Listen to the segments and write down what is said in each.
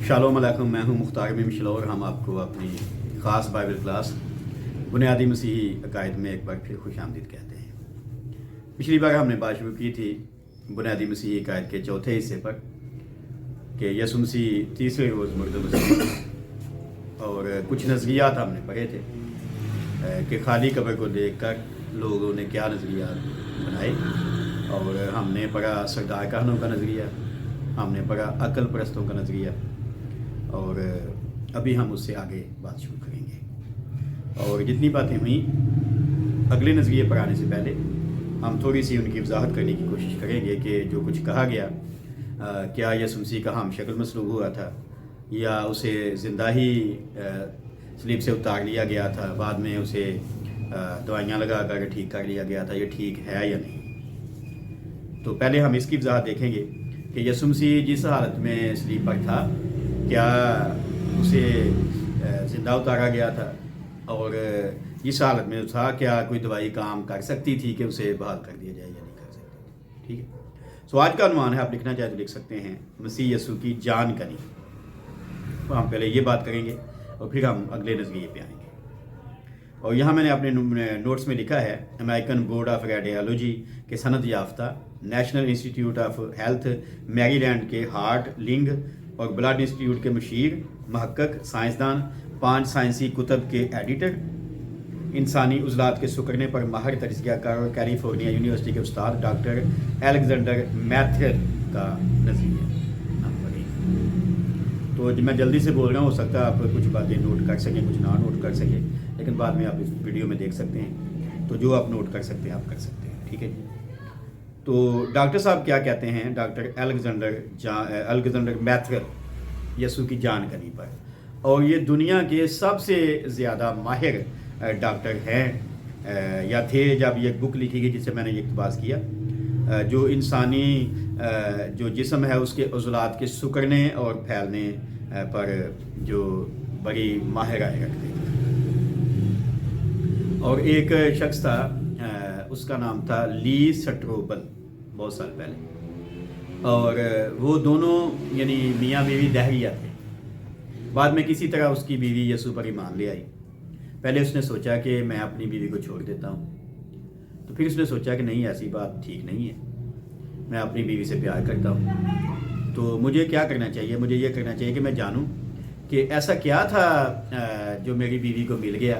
Shalom अलैकुम, मैं हूं मुख्तार मिमशल और हम आपको अपनी ख़ास बाइबल क्लास बुनियादी मसीही अकायद में एक बार फिर खुश आमदीद कहते हैं। पिछली बार हमने बात शुरू की थी बुनियादी मसीही अकायद के चौथे हिस्से पर कि यसु मसीह तीसरे रोज़ मुर्दे मसीह और कुछ नज़रियात हमने पढ़े थे कि खाली कब्र को देखकर लोगों ने क्या नज़रिया बनाए, और हमने पढ़ा सरदार कहनों का नज़रिया, हमने पढ़ा अकल परस्तों का नज़रिया, और अभी हम उससे आगे बात शुरू करेंगे। और जितनी बातें हुई अगले नज़रिए पर आने से पहले हम थोड़ी सी उनकी वजाहत करने की कोशिश करेंगे कि जो कुछ कहा गया, क्या यसु मसीह का हम शक्ल मसलूब हुआ था या उसे ज़िंदा ही सलीब से उतार लिया गया था, बाद में उसे दवाइयाँ लगा कर ठीक कर लिया गया था, ये ठीक है या नहीं। तो पहले हम इसकी वजाहत देखेंगे कि यसु मसीह जिस हालत में सलीब पर था, क्या उसे ज़िंदा उतारा गया था, और इस हालत में था क्या कोई दवाई काम कर सकती थी कि उसे बहाल कर दिया जाए या नहीं कर सकती। ठीक है, सो आज का अनुमान है, आप लिखना चाहे तो लिख सकते हैं, मसीह यसु की जान कनी। तो हम पहले ये बात करेंगे और फिर हम अगले नज़रिए पे आएंगे। और यहाँ मैंने अपने नोट्स में लिखा है, अमेरिकन बोर्ड ऑफ रेडियोलॉजी के सनद याफ्ता national institute of health Maryland के हार्ट, लिंग और ब्लड इंस्टीट्यूट के मुशीर, महक्कक, साइंसदान, 5 साइंसी कुतब के एडिटर, इंसानी उज़लात के सुकरने पर माहिर तजज़ियाकार और कैलिफोर्निया यूनिवर्सिटी के उस्ताद डॉक्टर एलेक्जेंडर मैथर का नज़रिया। तो मैं जल्दी से बोल रहा हूँ, हो सकता है आप कुछ बातें नोट कर सकें, कुछ ना नोट कर सकें, लेकिन बाद में आप इस वीडियो में देख सकते हैं, तो जो आप नोट कर सकते हैं आप कर सकते हैं। ठीक है जी। तो डॉक्टर साहब क्या कहते हैं, डॉक्टर एलेक्जेंडर मैथर यसु की जानकारी पर, और ये दुनिया के सबसे ज़्यादा माहिर डॉक्टर हैं या थे जब ये बुक लिखी गई जिससे मैंने ये इक़्तिबास किया, जो इंसानी जो जिस्म है उसके उज़लात के सुकड़ने और फैलने पर जो बड़ी माहिर राय रखते थे। और एक शख्स था, उसका नाम था ली स्ट्रोबल, बहुत साल पहले, और वो दोनों यानी मियाँ बीवी दहरिया थे। बाद में किसी तरह उसकी बीवी यसु पर ईमान ले आई। पहले उसने सोचा कि मैं अपनी बीवी को छोड़ देता हूँ, तो फिर उसने सोचा कि नहीं, ऐसी बात ठीक नहीं है, मैं अपनी बीवी से प्यार करता हूँ, तो मुझे क्या करना चाहिए, मुझे ये करना चाहिए कि मैं जानूँ कि ऐसा क्या था जो मेरी बीवी को मिल गया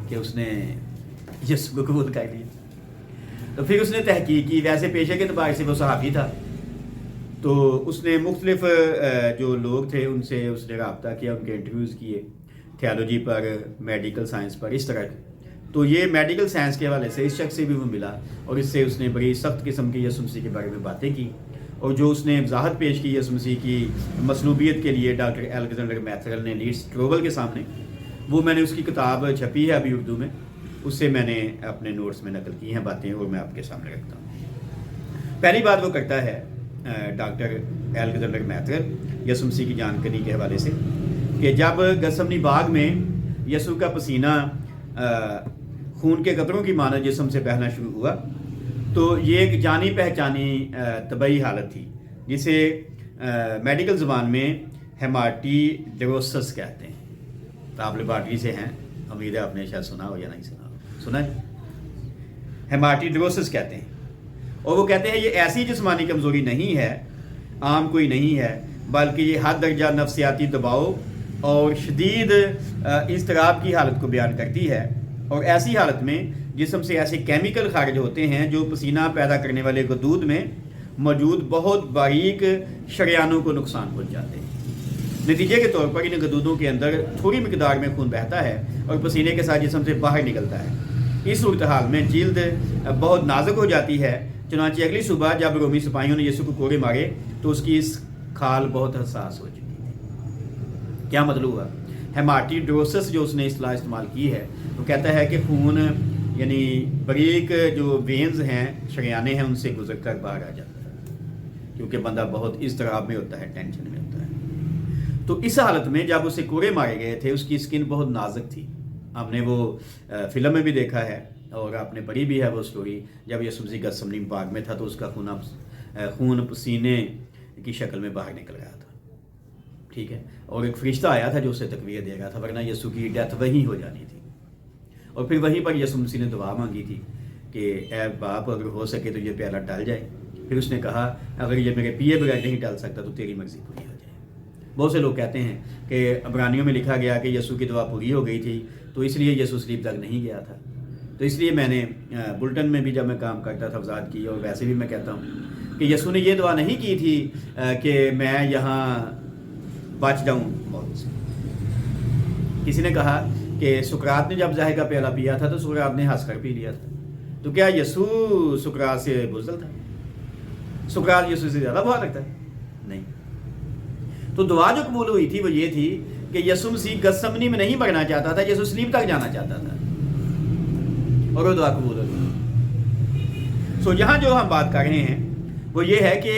कि उसने यसु को कबूल कर लिया। तो फिर उसने तहकीक की, वैसे पेशे के एतबार से वो सहाफ़ी था, तो उसने मुख्तलिफ जो लोग थे उनसे उसने रब्ता किया, उनके इंटरव्यूज़ किए, थियोलॉजी पर, मेडिकल साइंस पर, इस तरह के। तो ये मेडिकल साइंस के हवाले से इस शख्स से भी वो मिला, और इससे उसने बड़ी सख्त किस्म की यसु मसीह के बारे में बातें की, और जो उसने वजाहत पेश की यसु मसीह की मसलूबियत के लिए डॉक्टर एलेक्जेंडर मैथर ने ली स्ट्रोबल के सामने, वो मैंने उसकी किताब छपी है अभी उर्दू में, उससे मैंने अपने नोट्स में नकल की हैं बातें और मैं आपके सामने रखता हूँ। पहली बात वो करता है डॉक्टर एलेक्जेंडर मैथर यसु मसीह की जानकारी के हवाले से कि जब गसमनी बाग में यसु का पसीना खून के कतरों की मानद जिस्म से बहना शुरू हुआ, तो ये एक जानी पहचानी तबई हालत थी जिसे मेडिकल ज़बान में हेमाटिड्रोसिस कहते हैं। तो आप लेबॉर्ट्री से हैं, उम्मीद है आपने शायद सुना हो या नहीं सुना हो। सुना है, हेमाटिड्रोसिस कहते हैं। और वो कहते हैं ये ऐसी जिस्मानी कमज़ोरी नहीं है, आम कोई नहीं है, बल्कि ये हद दर्जा नफसियाती दबाव और शदीद इज़्तिराब की हालत को बयान करती है, और ऐसी हालत में जिस्म से ऐसे केमिकल खारिज होते हैं जो पसीना पैदा करने वाले गदूद में मौजूद बहुत बारीक शरियानों को नुकसान पहुंचाते हैं। नतीजे के तौर पर इन गदूदों के अंदर थोड़ी मिकदार में खून बहता है और पसीने के साथ जिस्म से बाहर निकलता है। इस सूरत हाल में जिल्द बहुत नाजुक हो जाती है। चुनांचे अगली सुबह जब रोमी सिपाहियों ने यसु को कोड़े मारे तो उसकी इस खाल बहुत हसास हो चुकी थी। क्या मतलब हुआ, हेमाटिड्रोसिस जो उसने इस्तेलाह इस्तेमाल की है, वो कहता है कि खून यानी बारीक जो वेन्स हैं, शरियाने हैं, उनसे गुजर कर बाहर आ जाता है, क्योंकि बंदा बहुत इज़्तिराब में होता है, टेंशन में होता है। तो इस हालत में जब उसे कोड़े मारे गए थे, उसकी स्किन बहुत नाजुक थी। हमने वो फिल्म में भी देखा है और आपने पढ़ी भी है वो स्टोरी, जब यसु मसीह गसमनी बाग में था तो उसका खून पसीने की शक्ल में बाहर निकल गया था। ٹھیک ہے، اور ایک فرشتہ آیا تھا جو اسے تقویت دے رہا تھا، ورنہ یسوع کی ڈیتھ وہیں ہو جانی تھی۔ اور پھر وہیں پر یسوع مسیح نے دعا مانگی تھی کہ اے باپ اگر ہو سکے تو یہ پیالہ ٹل جائے۔ پھر اس نے کہا اگر یہ میرے پیے بغیر نہیں ٹل سکتا تو تیری مرضی پوری ہو جائے۔ بہت سے لوگ کہتے ہیں کہ عبرانیوں میں لکھا گیا کہ یسوع کی دعا پوری ہو گئی تھی تو اس لیے یسوع صلیب تک نہیں گیا تھا۔ تو اس لیے میں نے بلٹن میں بھی جب میں کام کرتا تھا وضاحت کی، اور ویسے بھی میں کہتا ہوں کہ یسوع نے یہ دعا نہیں کی تھی کہ میں یہاں بچ جاؤں موت سے۔ کسی نے کہا کہ سقراط نے جب زہر کا پیالہ پیا تھا تو سقراط نے ہنس کر پی لیا تھا، تو کیا یسوع سقراط سے بزدل تھا؟ سقراط یسوع سے زیادہ بہت رکھتا ہے؟ نہیں۔ تو دعا جو قبول ہوئی تھی وہ یہ تھی کہ یسوع مسیح گثسمنی میں نہیں مرنا چاہتا تھا، یسوع صلیب تک جانا چاہتا تھا، اور وہ دعا قبول ہو گئی۔ سو یہاں جو ہم بات کر رہے ہیں وہ یہ ہے کہ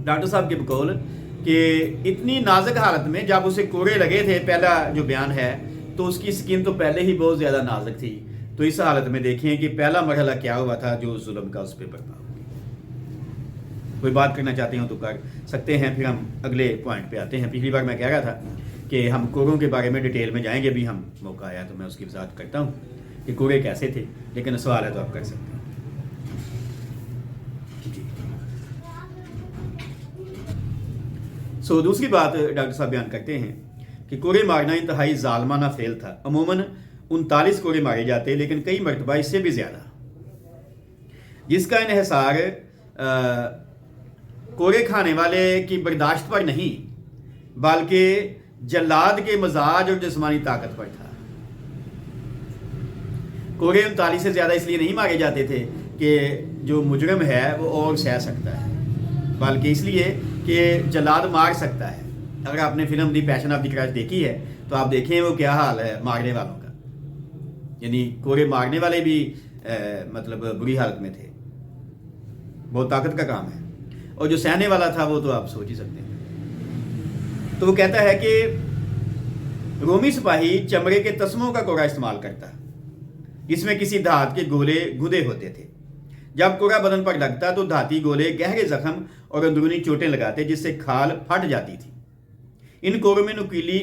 ڈاکٹر صاحب کے بقول کہ اتنی نازک حالت میں جب اسے کوڑے لگے تھے، پہلا جو بیان ہے تو اس کی سکن تو پہلے ہی بہت زیادہ نازک تھی، تو اس حالت میں دیکھیں کہ پہلا مرحلہ کیا ہوا تھا جو ظلم کا اس پہ برپا ہوا۔ کوئی بات کرنا چاہتے ہوں تو کر سکتے ہیں، پھر ہم اگلے پوائنٹ پہ آتے ہیں۔ پچھلی بار میں کہہ رہا تھا کہ ہم کوڑوں کے بارے میں ڈیٹیل میں جائیں گے، بھی ہم موقع آیا تو میں اس کی وضاحت کرتا ہوں کہ کوڑے کیسے تھے، لیکن سوال ہے تو آپ کر سکتے ہیں۔ سو دوسری بات ڈاکٹر صاحب بیان کرتے ہیں کہ کوڑے مارنا انتہائی ظالمانہ فعل تھا۔ عموماً 39 کوڑے مارے جاتے، لیکن کئی مرتبہ اس سے بھی زیادہ، جس کا انحصار کوڑے کھانے والے کی برداشت پر نہیں بلکہ جلاد کے مزاج اور جسمانی طاقت پر تھا۔ کوڑے 39 سے زیادہ اس لیے نہیں مارے جاتے تھے کہ جو مجرم ہے وہ اور سہ سکتا ہے، بلکہ اس لیے کہ جلاد مار سکتا ہے۔ اگر آپ نے film the passion of the Christ دیکھی ہے تو آپ دیکھیں وہ کیا حال ہے مارنے والوں کا، یعنی کوڑے مارنے والے بھی مطلب بری حالت میں تھے، بہت طاقت کا کام ہے، اور جو سہنے والا تھا وہ تو آپ سوچ ہی سکتے ہیں۔ تو وہ کہتا ہے کہ رومی سپاہی چمڑے کے تسموں کا کوڑا استعمال کرتا جس میں کسی دھات کے گولے گدے ہوتے تھے۔ جب کوڑا بدن پر لگتا تو دھاتی گولے گہرے زخم اور اندرونی چوٹیں لگاتے جس سے کھال پھٹ جاتی تھی۔ ان کوڑوں میں نکیلی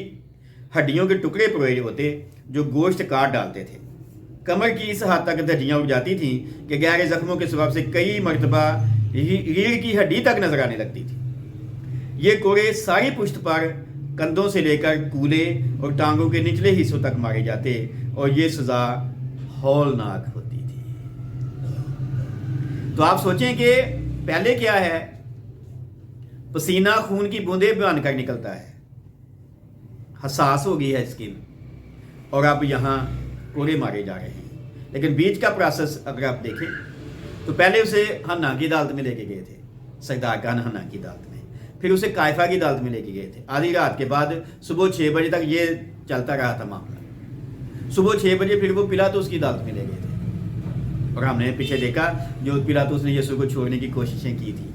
ہڈیوں کے ٹکڑے پروئے ہوتے جو گوشت کاٹ ڈالتے تھے۔ کمر کی اس حد تک دھجیاں اڑ جاتی تھیں کہ گہرے زخموں کے سبب سے کئی مرتبہ ریڑھ کی ہڈی تک نظر آنے لگتی تھی۔ یہ کوڑے ساری پشت پر کندھوں سے لے کر کولے اور ٹانگوں کے نچلے حصوں تک مارے جاتے، اور یہ سزا ہولناک ہوتی تھی۔ تو آپ سوچیں کہ پہلے کیا ہے، پسینہ خون کی بوندیں بن کر نکلتا ہے، حساس ہو گئی ہے اسکن، اور اب یہاں کوڑے مارے جا رہے ہیں۔ لیکن بیچ کا پروسیس اگر آپ دیکھیں تو پہلے اسے ہنا کی عدالت میں لے کے گئے تھے، سردار خان ہنا کی عدالت میں، پھر اسے قائفہ کی عدالت میں لے کے گئے تھے۔ آدھی رات کے بعد صبح 6 بجے تک یہ چلتا رہا تھا معاملہ۔ صبح 6 بجے پھر وہ پلاطس کی عدالت میں لے گئے تھے، اور ہم نے پیچھے دیکھا جو پلاطس نے یسوع کو چھوڑنے کی کوششیں کی تھی،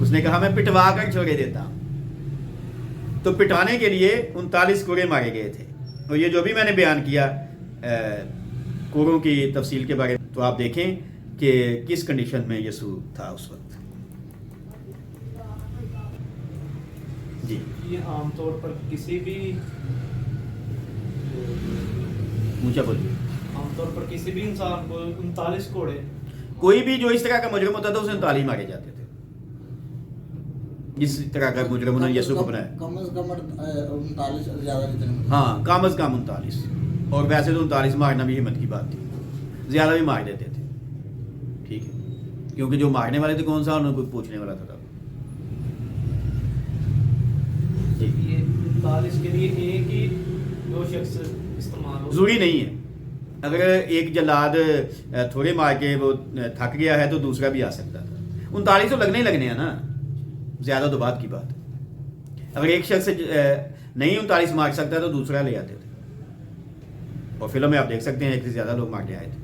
اس نے کہا میں پٹوا کر چھوڑے دیتا ہوں۔ تو پٹوانے کے لیے 39 کوڑے مارے گئے تھے، اور یہ جو بھی میں نے بیان کیا کوڑوں کی تفصیل کے بارے میں، تو آپ دیکھیں کہ کس کنڈیشن میں یسوع تھا اس وقت۔ جی یہ عام طور پر کسی بھی اونچا بولیے، عام طور پر کسی بھی انسان کو 39 کوڑے، کوئی بھی جو اس طرح کا مجرم ہوتا تھا اسے 39 مارے جاتے تھے، جس طرح کا مجرم انہوں نے یسوع کو بنایا۔ کم از کم 39 زیادہ جتنے، ہاں کم از کم 39، اور ویسے تو 39 مارنا بھی ہمت کی بات تھی، زیادہ بھی مار دیتے تھے، ٹھیک ہے، کیونکہ جو مارنے والے تھے کون سا انہوں کو پوچھنے والا تھا۔ یہ 39 کے لیے ایک ہی دو شخص استعمال ہو، ضروری نہیں ہے، اگر ایک جلاد تھوڑے مار کے وہ تھک گیا ہے تو دوسرا بھی آ سکتا تھا۔ 39 تو لگنے ہی لگنے ہیں نا، زیادہ تو بات کی بات ہے۔ اگر ایک شخص نہیں 39 مار سکتا تو دوسرا لے آتے تھے، اور فلم میں آپ دیکھ سکتے ہیں ایک سے زیادہ لوگ مار کے آئے تھے۔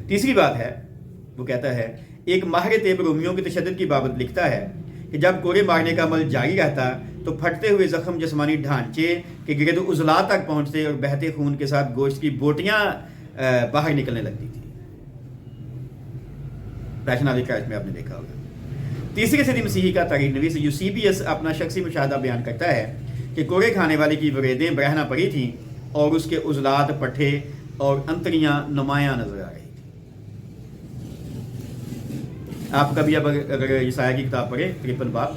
تیسری بات ہے، وہ کہتا ہے ایک ماہر طب رومیوں کی تشدد کی بابت لکھتا ہے کہ جب کوڑے مارنے کا عمل جاری رہتا تو پھٹتے ہوئے زخم جسمانی ڈھانچے کے گرد عضلات تک پہنچتے اور بہتے خون کے ساتھ گوشت کی بوٹیاں باہر نکلنے لگتی تھی۔ پیشن آف دی کرائسٹ میں آپ نے دیکھا ہوگا۔ तीसरी सदी मसीही का तारीख नवीस यूसीबीएस अपना शख्सी मुशाहदा बयान करता है कि कोड़े खाने वाले की वरेदें बरहना पड़ी थीं और उसके उजलात पट्ठे और अंतरियाँ नुमायाँ नजर आ रही थी। आप कभी अब अगर ईसाया की किताब पढ़े 53 बाब,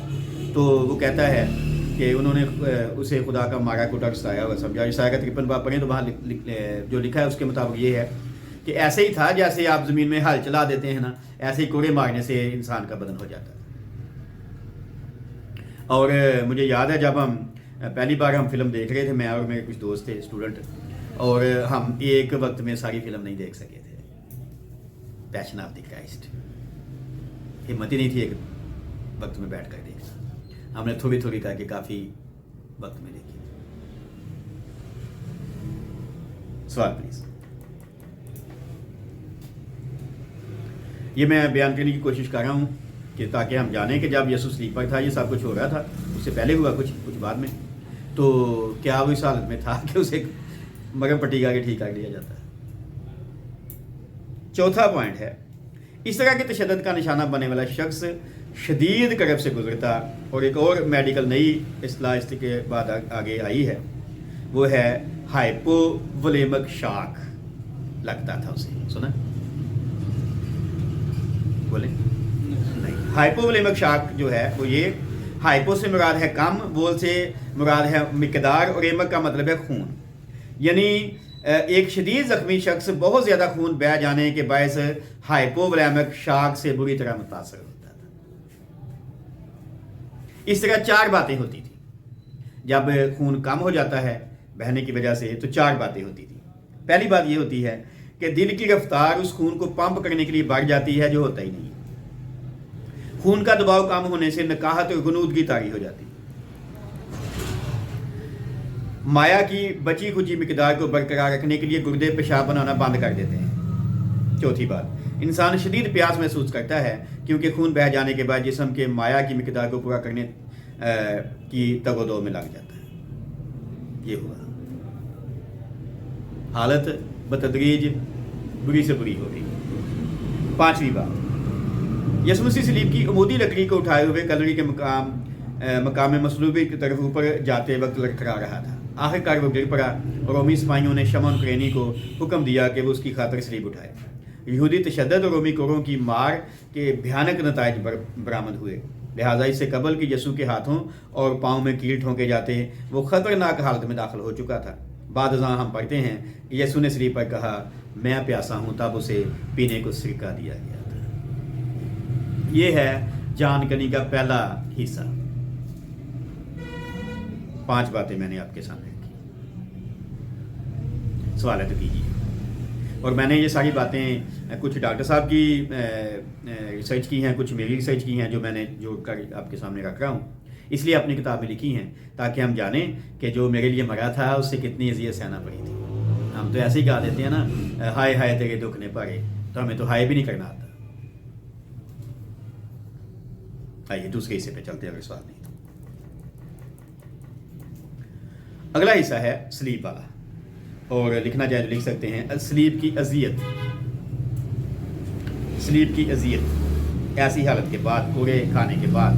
तो वो कहता है कि उन्होंने उसे खुदा का मारा कुटा सताया हुआ समझा। ईसाया का 53 बाब पढ़ें तो वहाँ जो लिखा है उसके मुताबिक ये है कि ऐसे ही था जैसे आप ज़मीन में हल चला देते हैं ना, ऐसे ही कोड़े मारने से इंसान का बदन हो जाता है। और मुझे याद है जब हम पहली बार हम फिल्म देख रहे थे, मैं और मेरे कुछ दोस्त थे स्टूडेंट, और हम एक वक्त में सारी फिल्म नहीं देख सके थे, पैशन ऑफ द क्राइस्ट। हिम्मत ही नहीं थी एक वक्त में बैठ कर देखना, हमने थोड़ी थोड़ी करके काफ़ी वक्त में देखी। सवाल प्लीज़। ये मैं बयान करने की कोशिश कर रहा हूँ कि ताकि हम जानें कि जब यसु स्लीपर था ये सब कुछ हो रहा था, उससे पहले हुआ कुछ बाद में, तो क्या वो इस हालत में था कि उसे मरहम पट्टी करके ठीक कर लिया जाता है। चौथा पॉइंट है, इस तरह के तशद्दुद का निशाना बनने वाला शख्स शदीद करब से गुजरता। और एक और मेडिकल नई इस्लाह इसके बाद आगे आई है, वो है हाइपोवोलेमिक शॉक लगता था उसे। सुना? बोले नहीं। हाइपोवोलेमिक शॉक जो है वो ये, हाइपो से मुराद है कम, वोल से मुराद है मिकदार, और एमक का मतलब है खून। यानी एक शदीद ज़ख्मी शख्स बहुत ज़्यादा खून बह जाने के बायस हाइपोवोलेमिक शॉक से बुरी तरह मुतासर होता था। इस तरह 4 बातें होती थी। जब खून कम हो जाता है बहने की वजह से, तो 4 बातें होती थी। पहली बात ये होती है कि दिल की रफ्तार उस खून को पंप करने के लिए बढ़ जाती है, जो होता ही नहीं है। खून का दबाव कम होने से नकाहत और गुनूदगी तारी हो जाती है। माया की बची खुची मिकदार को बरकरार रखने के लिए गुर्दे पेशाब बनाना बंद कर देते हैं। चौथी बात, इंसान शदीद प्यास महसूस करता है क्योंकि खून बह जाने के बाद जिस्म के माया की मिकदार को पूरा करने की तगोदो में लग जाता है। ये हुआ, हालत बतदरीज बुरी से बुरी हो गई। 5वीं बात, यसु मसीह सलीब की अमूदी लकड़ी को उठाए हुए कलरी के मकाम मसलूबी की तरफ ऊपर जाते वक्त लड़खड़ा रहा था। आखिरकार वो गिर पड़ा और रोमी सिपाहियों ने शमन क्रेनी को हुक्म दिया कि वो उसकी खातिर सलीब उठाए। यहूदी तशद्दुद और रोमी कोरों की मार के भयानक नताइज बरामद हुए। लिहाजा इससे कबल कि यसू के हाथों और पाँव में कील ठोंके जाते वो खतरनाक हालत में दाखिल हो चुका था। बाद हम पढ़ते हैं कि यसू ने सलीब पर कहा, मैं प्यासा हूँ, तब उसे पीने को सिरका दिया गया था। ये है जानकनी का पहला हिस्सा। 5 बातें मैंने आपके सामने रखी, सवाल है तो कीजिए। और मैंने ये सारी बातें कुछ डॉक्टर साहब की रिसर्च की हैं, कुछ मेरी रिसर्च की हैं, जो मैंने जोड़कर आपके सामने रख रहा हूँ। इसलिए अपनी किताब में लिखी हैं ताकि हम जानें कि जो मेरे लिए मरा था उससे कितनी अज़ियत सहना पड़ी थी। हम तो ऐसे ही गा देते हैं ना, हाय हाय तेरे दुख ने पड़े, तो हमें तो हाय भी नहीं करना आता। आइए दूसरे हिस्से पे चलते हैं, अगर सवाल नहीं तो। अगला हिस्सा है सलीब वाला, और लिखना चाहे तो लिख सकते हैं सलीब की अज़ियत। सलीब की अज़ियत ऐसी हालत के बाद, कोड़े खाने के बाद,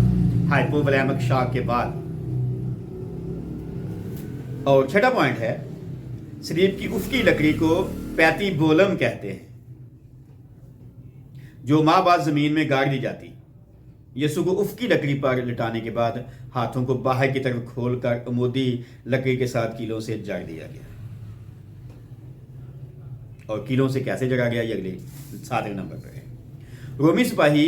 हाइपोवोलेमिक शॉक के बाद। और 6वां पॉइंट है, सलीब की उफ़की लकड़ी को पैतीबोलम कहते हैं, जो माँ बाद ज़मीन में गाड़ दी जाती। यसु को उफ़की लकड़ी पर लिटाने के बाद हाथों को बाहर की तरफ खोलकर अमूदी लकड़ी के साथ कीलों से जड़ दिया गया। और कीलों से कैसे जड़ा गया, ये अगले 7वें नंबर पर है। रोमी सिपाही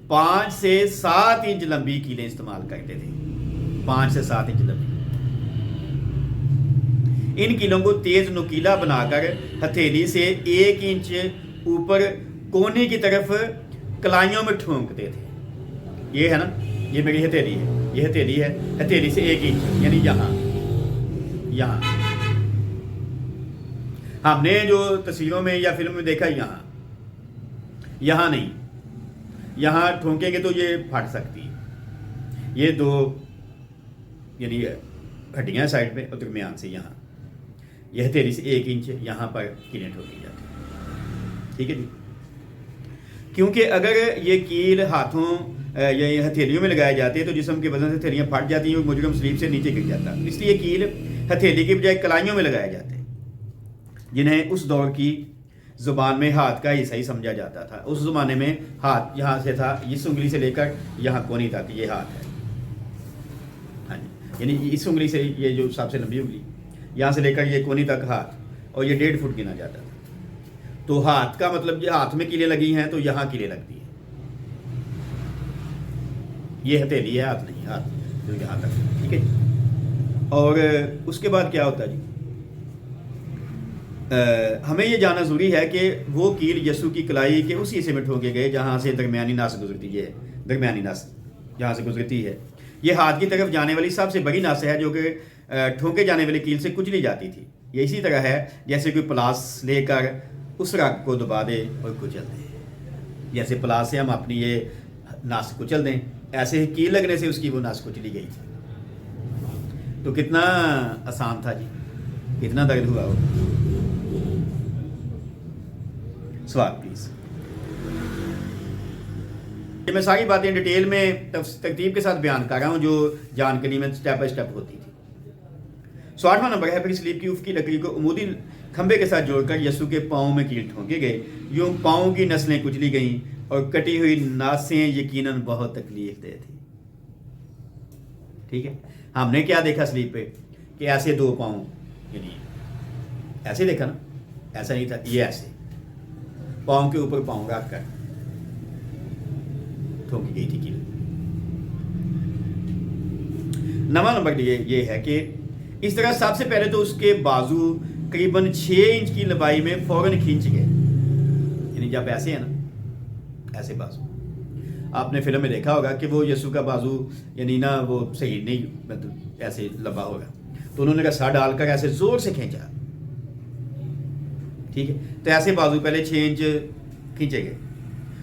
5 से 7 इंच लंबी कीलें इस्तेमाल करते थे। 5 से 7 इंच लंबी। इन कीलों को तेज नुकीला बनाकर हथेली से 1 इंच ऊपर कोने की तरफ कलाइयों में ठोंकते थे। ये है ना, ये मेरी हथेली है, ये हथेली है, हथेली से 1 इंच, यानी यहाँ यहाँ हमने जो तस्वीरों में या फिल्म में देखा, यहाँ नहीं, यहाँ ठोंकेंगे तो ये फट सकती है। ये 2 यानी हड्डियाँ साइड में और दरमियान से यहाँ, यह हथेली से 1 इंच यहाँ पर कीलें ठोकी जाती है। ठीक है जी। क्योंकि अगर ये कील हाथों یہ ہتھیلیوں میں لگائے جاتے تو جسم کے وزن سے ہتھیلیاں پھٹ جاتی ہیں اور مجرم سلیب سے نیچے گر جاتا، اس لیے کیل ہتھیلی کی بجائے کلائیوں میں لگائے جاتے ہیں، جنہیں اس دور کی زبان میں ہاتھ کا حصہ ہی سمجھا جاتا تھا۔ اس زمانے میں ہاتھ یہاں سے تھا، اس انگلی سے لے کر یہاں کونی تک یہ ہاتھ ہے، ہاں جی، یعنی اس انگلی سے یہ جو سب سے لمبی انگلی یہاں سے لے کر یہ کونی تک ہاتھ، اور یہ 1.5 فٹ گنا جاتا تھا۔ تو ہاتھ کا مطلب یہ ہاتھ میں کیلیں لگی ہیں تو یہاں کیلیں لگتی ہیں، یہ ہتھیلی ہے، ہاتھ نہیں، ہاتھ جو یہاں تک، ٹھیک ہے۔ اور اس کے بعد کیا ہوتا ہے جی، ہمیں یہ جاننا ضروری ہے کہ وہ کیل یسوع کی کلائی کے اسی حصے میں ٹھونکے گئے جہاں سے درمیانی نس گزرتی ہے، درمیانی نس جہاں سے گزرتی ہے، یہ ہاتھ کی طرف جانے والی سب سے بڑی نس ہے جو کہ ٹھونکے جانے والی کیل سے کچلی جاتی تھی۔ یہ اسی طرح ہے جیسے کوئی پلاس لے کر اس رگ کو دبا دے اور کچل دے، جیسے پلاس سے ہم اپنی یہ نس کچل دیں، ایسے ہی کیل لگنے سے اس کی وہ نس کچلی گئی تھی۔ تو کتنا آسان تھا جی، کتنا درد ہوا ہو۔ سوال پلیز۔ یہ میں ساری باتیں ڈیٹیل میں ترتیب کے ساتھ بیان کر رہا ہوں جو جانکاری میں سٹیپ بائی سٹیپ ہوتی تھی۔ 8واں نمبر ہے، پھر سلیب کی افقی لکڑی کو عمودی کھمبے کے ساتھ جوڑ کر یسوع کے پاؤں میں کیل ٹھونکے گئے، یوں پاؤں کی نسلیں کچلی گئیں اور کٹی ہوئی ناسیں یقیناً بہت تکلیف دہ تھی۔ ٹھیک ہے، ہم نے کیا دیکھا سلیب پہ کہ ایسے 2 پاؤں، یعنی ایسے دیکھا نا، ایسا نہیں تھا، یہ ایسے پاؤں کے اوپر پاؤں رکھ کر ٹھونکی گئی تھی کیل۔ 9واں نمبر یہ ہے کہ اس طرح سب سے پہلے تو اس کے بازو قریباً 6 انچ کی لمبائی میں فوراً کھینچ گئے، یعنی جب ایسے ہیں نا، ایسے بازو، آپ نے فلم میں دیکھا ہوگا کہ وہ یسوع کا بازو یعنی نا وہ صحیح نہیں، مطلب ایسے لمبا ہوگا، تو انہوں نے رسا ڈال کر ایسے زور سے کھینچا، ٹھیک ہے، تو ایسے بازو پہلے 6 انچ کھینچے گئے،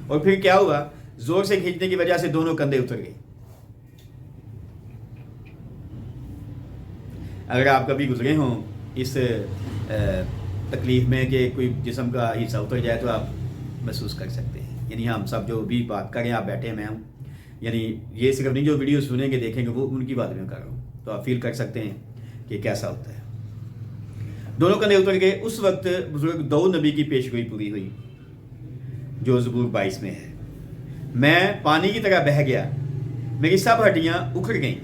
اور پھر کیا ہوا، زور سے کھینچنے کی وجہ سے دونوں کندھے اتر گئے۔ اگر آپ کبھی گزرے ہوں اس تکلیف میں کہ کوئی جسم کا حصہ اتر جائے تو آپ محسوس کر سکتے ہیں، یعنی ہم سب جو بھی بات کریں، آپ بیٹھے میں ہوں، یعنی یہ صرف نہیں جو ویڈیو سنیں گے دیکھیں گے، وہ ان کی بات میں کر رہا ہوں، تو آپ فیل کر سکتے ہیں کہ کیسا ہوتا ہے۔ دونوں کندھے اتر گئے۔ اس وقت بزرگ داؤد نبی کی پیشگوئی پوری ہوئی جو زبور 22 میں ہے، میں پانی کی طرح بہہ گیا، میری سب ہڈیاں اکھڑ گئیں،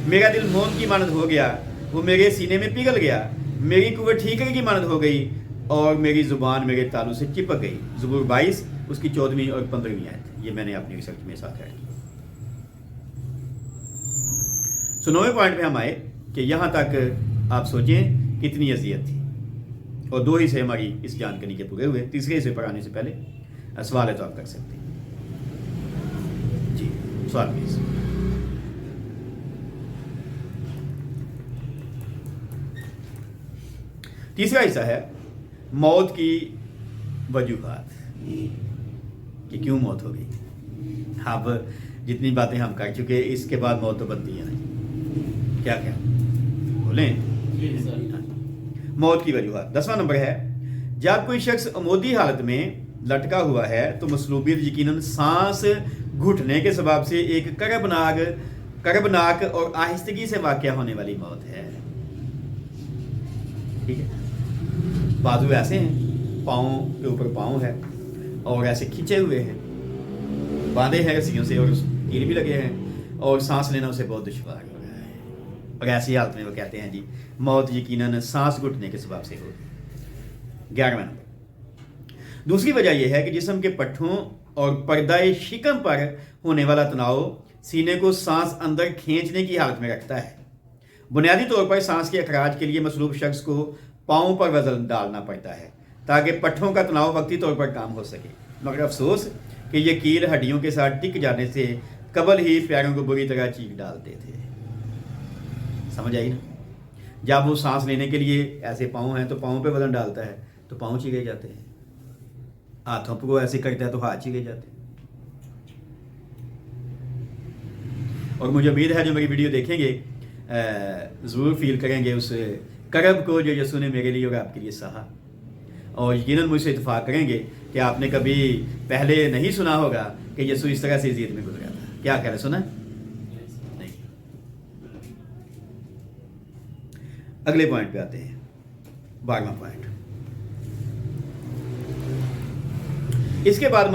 میرا دل موم کی مانند ہو گیا، وہ میرے سینے میں پگھل گیا، میری قوت ٹھیکرے کی مانند ہو گئی اور میری زبان میرے تالو سے چپک گئی۔ زبور 22 اس کی 14ویں اور 15ویں آیت، یہ میں نے اپنی ریسرچ میں ساتھ ایڈ کی۔ 9ویں پوائنٹ پہ ہم آئے کہ یہاں تک آپ سوچیں کتنی اذیت تھی، اور 2 حصے ہماری اس جانکاری کے پورے ہوئے۔ تیسرے حصے پر آنے سے پہلے سوال ہے تو آپ کر سکتے ہیں جی، سوال پلیز۔ تیسرا حصہ ہے موت کی وجوہات، کہ کیوں موت ہو گئی۔ اب جتنی باتیں ہم کر چکے، اس کے بعد موت تو بنتی ہے نا، کیا کیا بولیں؟ موت کی وجوہات۔ 10واں نمبر ہے، جب کوئی شخص عمودی حالت میں لٹکا ہوا ہے تو مصلوبیت یقیناً سانس گھٹنے کے سبب سے ایک کربناک اور آہستگی سے واقع ہونے والی موت ہے۔ ٹھیک ہے، بازو ایسے ہیں، پاؤں کے اوپر پاؤں ہے اور ایسے کھینچے ہوئے ہیں، باندھے ہیں رسیوں سے، اور کیل بھی لگے ہیں، اور سانس لینا اسے بہت دشوار ہو رہا ہے، اور ایسی حالت میں وہ کہتے ہیں جی موت یقیناً سانس گھٹنے کے سبب سے ہوگی۔ 11واں نمبر، دوسری وجہ یہ ہے کہ جسم کے پٹھوں اور پردہ شکم پر ہونے والا تناؤ سینے کو سانس اندر کھینچنے کی حالت میں رکھتا ہے۔ بنیادی طور پر سانس کے اخراج کے لیے مصلوب شخص کو پاؤں پر وزن ڈالنا پڑتا ہے تاکہ پٹھوں کا تناؤ وقتی طور پر کام ہو سکے، مگر افسوس کہ یہ کیل ہڈیوں کے ساتھ ٹک جانے سے قبل ہی پیروں کو بری طرح چیک ڈالتے تھے۔ سمجھ آئی نا، جب وہ سانس لینے کے لیے ایسے پاؤں ہیں تو پاؤں پہ وزن ڈالتا ہے تو پاؤں چیرے جاتے ہیں، ہاتھوں کو ایسے کرتا ہے تو ہاتھ چیرے جاتے ہیں۔ اور مجھے امید ہے جو میری ویڈیو دیکھیں گے ضرور فیل کریں گے اس کرب کو جو یسوع نے میرے لیے اور آپ کے لیے سہا، اور یقیناً مجھ سے اتفاق کریں گے کہ آپ نے کبھی پہلے نہیں سنا ہوگا کہ یسوع اس طرح سے اذیت میں گزرا تھا، क्या कह रहे, सुना नहीं। अगले पॉइंट पे आते हैं, 12वां पॉइंट। इसके बाद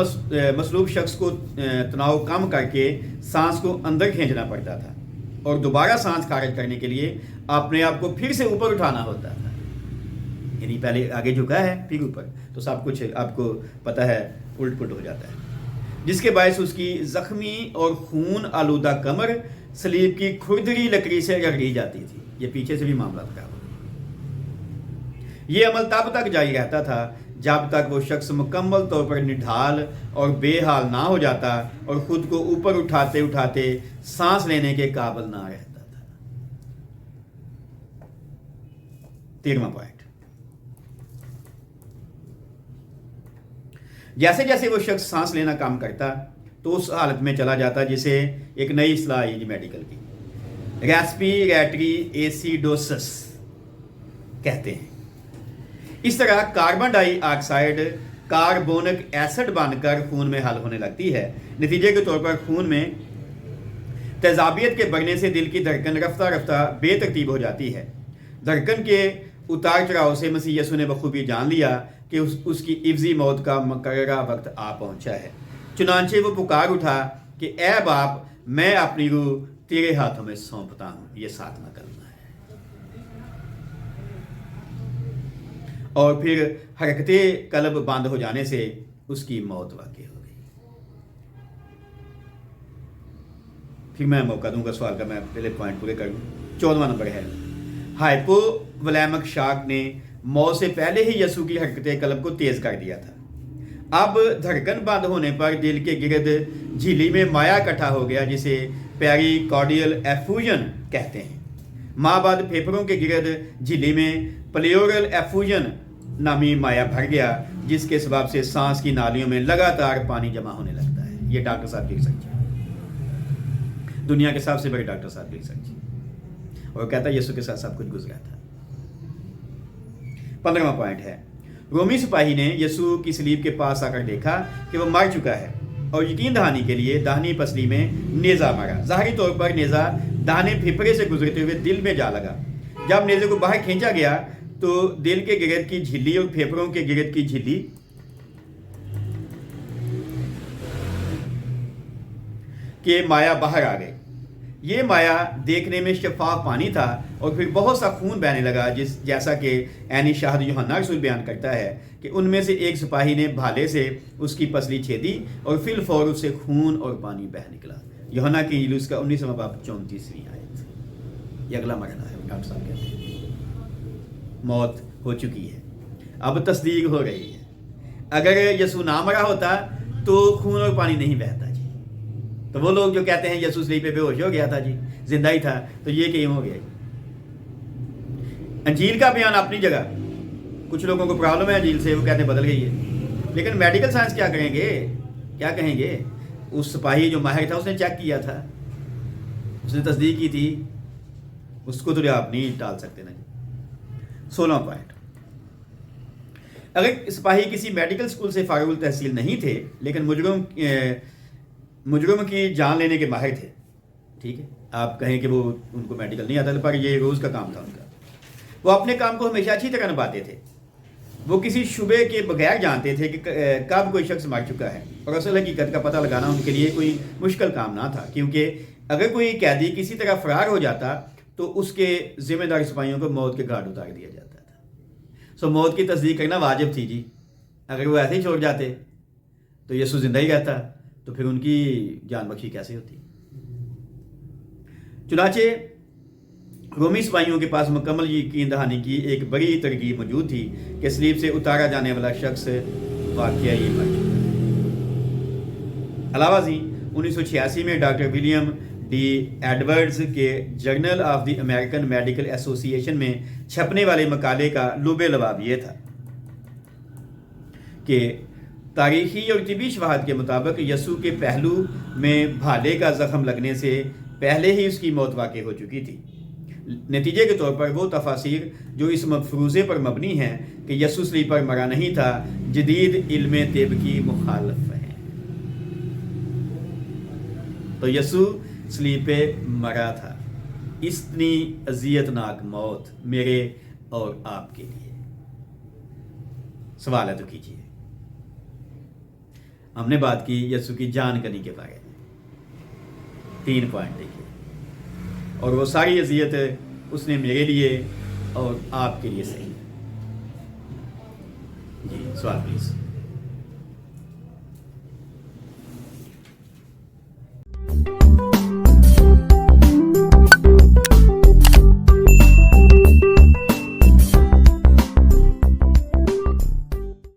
मसलूब शख्स को तनाव कम करके सांस को अंदर खींचना पड़ता था और दोबारा सांस खारिज करने के लिए अपने आप को फिर से ऊपर उठाना होता था। यानी पहले आगे झुका है फिर ऊपर, तो सब कुछ आपको पता है उल्ट पुल्ट हो जाता है, जिसके बायस उसकी जख्मी और खून आलूदा कमर सलीब की खुरदरी लकड़ी से रगड़ी जाती थी। ये पीछे से भी मामला था। ये अमल तब तक जारी रहता था जब तक वो शख्स मुकम्मल तौर पर निढाल और बेहाल ना हो जाता और खुद को ऊपर उठाते उठाते सांस लेने के काबिल ना रहता था। 13वां पॉइंट। जैसे जैसे वो शख्स सांस लेना काम करता तो उस हालत में चला जाता जिसे एक नई इस्लाह आई मेडिकल की, रेस्पिरेटरी एसिडोसिस कहते हैं। इस तरह कार्बन डाइऑक्साइड कार्बोनिक एसिड बनकर खून में हल होने लगती है। नतीजे के तौर पर खून में तेजाबियत के बढ़ने से दिल की धड़कन रफ्ता रफ्ता बेतरतीब हो जाती है। धड़कन के उतार चढ़ाव से मसीह यीशु ने बखूबी जान लिया कि उसकी इफ्जी मौत का मुकर्ररा वक्त आ पहुंचा है। चुनांचे वो पुकार उठा कि ए बाप, मैं अपनी रूह तेरे हाथों में सौंपता हूं। ये 7वां कलमा है। और फिर हरकते कल्ब बंद हो जाने से उसकी मौत वाक़ई हो गई। फिर मैं मौका दूंगा सवाल का, मैं पहले पॉइंट पूरे कर दूं। 14वां नंबर है, हाइपोवोलेमिक शॉक ने मौत से पहले ही यीशु की हरकते कल्ब को तेज कर दिया था। अब धड़कन बंद होने पर दिल के गिर्द झिल्ली में माया इकट्ठा हो गया, जिसे पेरिकार्डियल एफ्यूजन कहते हैं। माँ बाद फेफड़ों के गिर्द झिल्ली में प्लेयोरल एफ्यूजन नामी माया भर गया, जिसके सबब से सांस की नालियों में लगातार पानी जमा होने लगता है। ये डॉक्टर साहब की रिसर्च है, दुनिया के सबसे बड़े डॉक्टर साहब की रिसर्च है, और कहता है यीशु के साथ सब कुछ गुजरा था। 15वां पॉइंट है, रोमी सिपाही ने यीशु की सलीब के पास आकर देखा कि वो मर चुका है और यकीन दहानी के लिए दाहिनी पसली में नेज़ा मारा। ज़ाहरी तौर पर नेज़ा दाहिने फेफड़े से गुजरते हुए दिल में जा लगा। जब नेज़े को बाहर खींचा गया तो दिल के गिरद की झिल्ली और फेफड़ों के गिरद की झिल्ली के माया बाहर आ गई। ये माया देखने में शफाफ पानी था और फिर बहुत सा खून बहने लगा, जैसा कि ऐनी शाहद यूहन्ना रसूल बयान करता है कि उनमें से एक सिपाही ने भाले से उसकी पसली छेदी और फिल फौर उससे खून और पानी बह निकला। यूहन्ना की इंजील उसका 19वां बाब 34वीं आयत। ये अगला मरना है। डॉक्टर साहब कहते हैं मौत हो चुकी है, अब तस्दीक हो रही है। अगर यीशु ना मरा होता तो खून और पानी नहीं बहता जी। तो वो लोग जो कहते हैं यीशु सलीब पे बेहोश हो गया था जी, जिंदा ही था, तो ये क्यों हो गया? अंजील का बयान अपनी जगह, कुछ लोगों को प्रॉब्लम है अंजील से, वो कहते हैं बदल गई है, लेकिन मेडिकल साइंस क्या करेंगे, क्या कहेंगे? उस सिपाही जो माहिर था उसने चेक किया था, उसने तस्दीक की थी, उसको तो आप नहीं टाल सकते ना। 16वां पॉइंट, अगर सिपाही किसी मेडिकल स्कूल से फारुल तहसील नहीं थे लेकिन मुजरम की जान लेने के माहिर थे, ठीक है, आप कहें कि वो उनको मेडिकल नहीं आता, पर ये रोज़ का काम था उनका, वो अपने काम को हमेशा अच्छी तरह निभाते थे। वो किसी शुबे के बगैर जानते थे कि कब कोई शख्स मर चुका है, और असल हकीकत का पता लगाना उनके लिए कोई मुश्किल काम ना था, क्योंकि अगर कोई कैदी किसी तरह फरार हो जाता तो उसके जिम्मेदार सिपाहियों को मौत के घाट उतार दिया जाता था। सो मौत की तस्दीक करना वाजिब थी जी। अगर वो ऐसे ही छोड़ जाते तो यीशु जिंदा ही रहता, तो फिर उनकी जान बख्शी कैसे होती? चुनाचे रोमी सिपाहियों के पास मुकम्मल यकीन दहानी की एक बड़ी तरकीब मौजूद थी कि सलीब से उतारा जाने वाला शख्स वाकई ही मर चुका है। अलावा जी 1986 में डॉक्टर विलियम डी एडवर्ड्स के journal of the American medical association में छपने वाले मकाले का लुबे लबाब ये था कि तारीखी और तिबी शवाहद के मुताबिक यीशु के पहलू में भाले का जख्म लगने से पहले ही उसकी मौत वाक़ई हो चुकी थी। नतीजे के तौर पर वो तफासिर जो इस मफरूज़े पर मबनी हैं कि यीशु सलीब पर मरा नहीं था, जदीद इल्म तिब की मुखालफ हैं। تو یسوع صلیب پہ مرا تھا، اتنی اذیت ناک موت میرے اور آپ کے لیے۔ سوال ہے تو کیجیے۔ ہم نے بات کی یسوع کی جان کنی کے بارے میں، 3 پوائنٹ دیکھیے، اور وہ ساری اذیت اس نے میرے لیے اور آپ کے لیے سہی۔ جی سوال پلیز۔